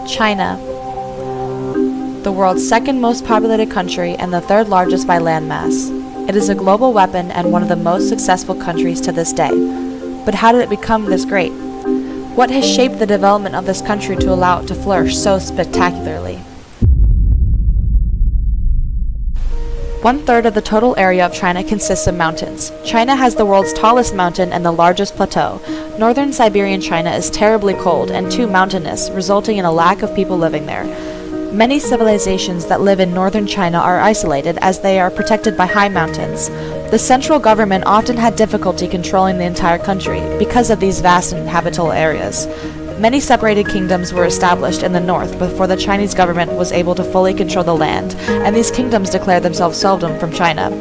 China, the world's second most populated country and the third largest by landmass. It is a global weapon and one of the most successful countries to this day. But how did it become this great? What has shaped the development of this country to allow it to flourish so spectacularly? 1/3 of the total area of China consists of mountains. China has the world's tallest mountain and the largest plateau. Northern Siberian China is terribly cold and too mountainous, resulting in a lack of people living there. Many civilizations that live in northern China are isolated as they are protected by high mountains. The central government often had difficulty controlling the entire country because of these vast inhabitable areas. Many separated kingdoms were established in the north before the Chinese government was able to fully control the land, and these kingdoms declared themselves sovereign from China.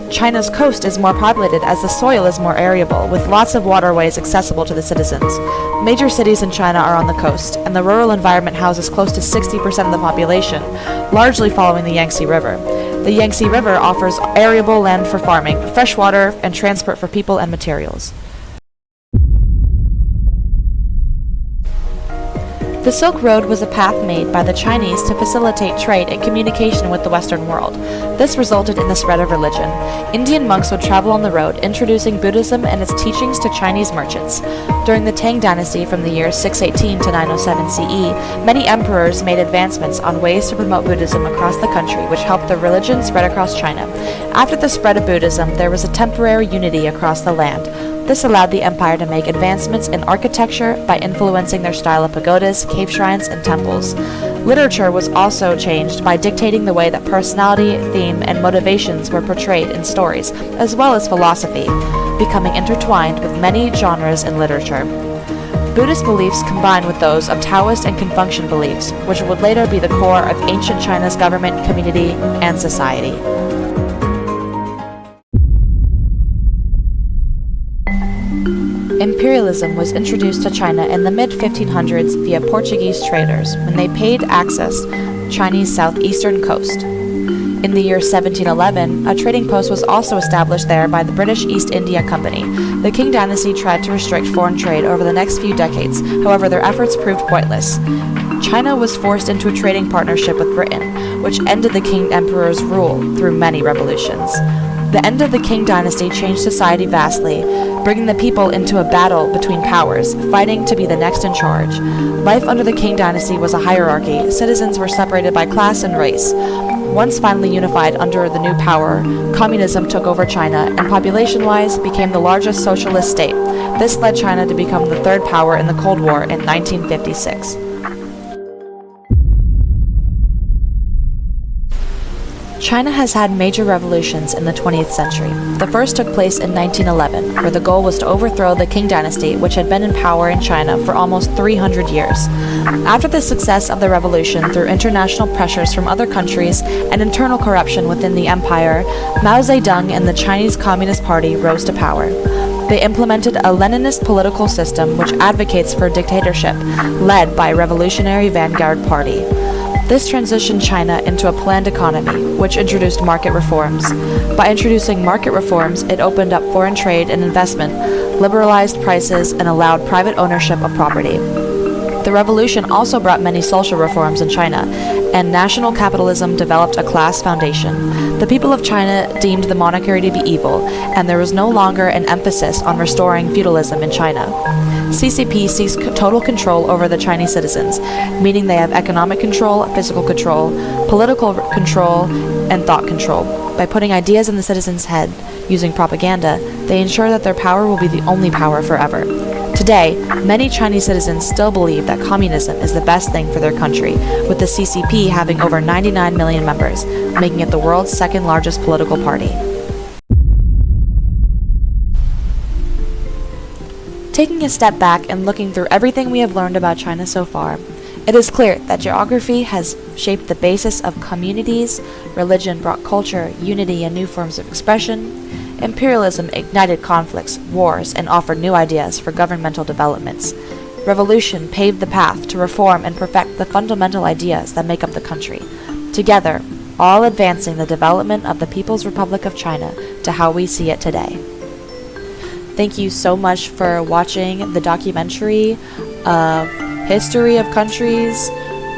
China's coast is more populated as the soil is more arable, with lots of waterways accessible to the citizens. Major cities in China are on the coast, and the rural environment houses close to 60% of the population, largely following the Yangtze River. The Yangtze River offers arable land for farming, fresh water, and transport for people and materials. The Silk Road was a path made by the Chinese to facilitate trade and communication with the Western world. This resulted in the spread of religion. Indian monks would travel on the road, introducing Buddhism and its teachings to Chinese merchants. During the Tang dynasty from the years 618 to 907 CE, many emperors made advancements on ways to promote Buddhism across the country, which helped the religion spread across China. After the spread of Buddhism, there was a temporary unity across the land. This allowed the empire to make advancements in architecture by influencing their style of pagodas, cave shrines, and temples. Literature was also changed by dictating the way that personality, theme, and motivations were portrayed in stories, as well as philosophy, becoming intertwined with many genres in literature. Buddhist beliefs combined with those of Taoist and Confucian beliefs, which would later be the core of ancient China's government, community, and society. Imperialism was introduced to China in the mid-1500s via Portuguese traders when they paid access Chinese southeastern coast. In the year 1711, a trading post was also established there by the British East India Company. The Qing dynasty tried to restrict foreign trade over the next few decades, however their efforts proved pointless. China was forced into a trading partnership with Britain, which ended the Qing emperor's rule through many revolutions. The end of the Qing dynasty changed society vastly, bringing the people into a battle between powers, fighting to be the next in charge. Life under the Qing dynasty was a hierarchy. Citizens were separated by class and race. Once finally unified under the new power, communism took over China and population-wise became the largest socialist state. This led China to become the third power in the Cold War in 1956. China has had major revolutions in the 20th century. The first took place in 1911, where the goal was to overthrow the Qing dynasty, which had been in power in China for almost 300 years. After the success of the revolution through international pressures from other countries and internal corruption within the empire, Mao Zedong and the Chinese Communist Party rose to power. They implemented a Leninist political system which advocates for dictatorship, led by a revolutionary vanguard party. This transitioned China into a planned economy, which introduced market reforms. By introducing market reforms, it opened up foreign trade and investment, liberalized prices, and allowed private ownership of property. The revolution also brought many social reforms in China, and national capitalism developed a class foundation. The people of China deemed the monarchy to be evil, and there was no longer an emphasis on restoring feudalism in China. CCP seeks total control over the Chinese citizens, meaning they have economic control, physical control, political control, and thought control. By putting ideas in the citizens' head using propaganda, they ensure that their power will be the only power forever. Today, many Chinese citizens still believe that communism is the best thing for their country, with the CCP having over 99 million members, making it the world's second largest political party. Taking a step back and looking through everything we have learned about China so far, it is clear that geography has shaped the basis of communities, religion brought culture, unity, and new forms of expression, imperialism ignited conflicts, wars, and offered new ideas for governmental developments. Revolution paved the path to reform and perfect the fundamental ideas that make up the country, together, all advancing the development of the People's Republic of China to how we see it today. Thank you so much for watching the documentary of history of countries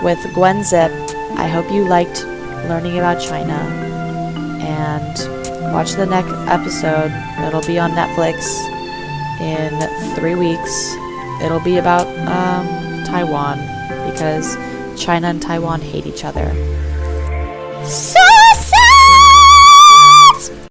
with Gwen Zip. I hope you liked learning about China, and watch the next episode. It'll be on Netflix in 3 weeks. It'll be about Taiwan, because China and Taiwan hate each other. So